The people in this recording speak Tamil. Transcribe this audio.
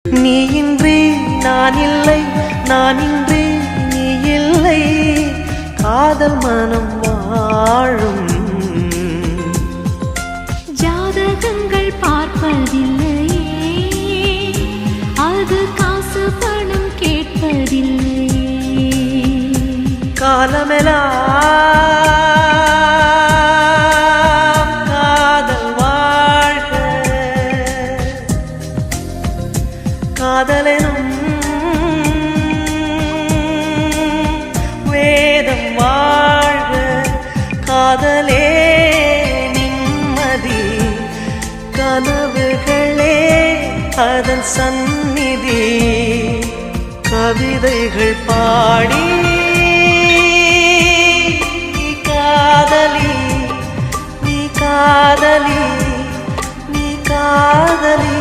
நீ இன்றி நான் இல்லை, நான் இன்றி நீ இல்லை, காதல் மனம் வாழும். ஜாதகங்கள் பார்ப்பதில்லையே, அது காசு பணம் கேட்பதில்லையே. காலமெல்லாம் காதல் வாழ்க, காதலெனும் வேதம் வாழ்க, காதலே நிம்மதி, கனவுகளே அதன் சந்நிதி. கவிதைகள் பாடி நீ காதலி, நீ காதலி, நீ காதலி.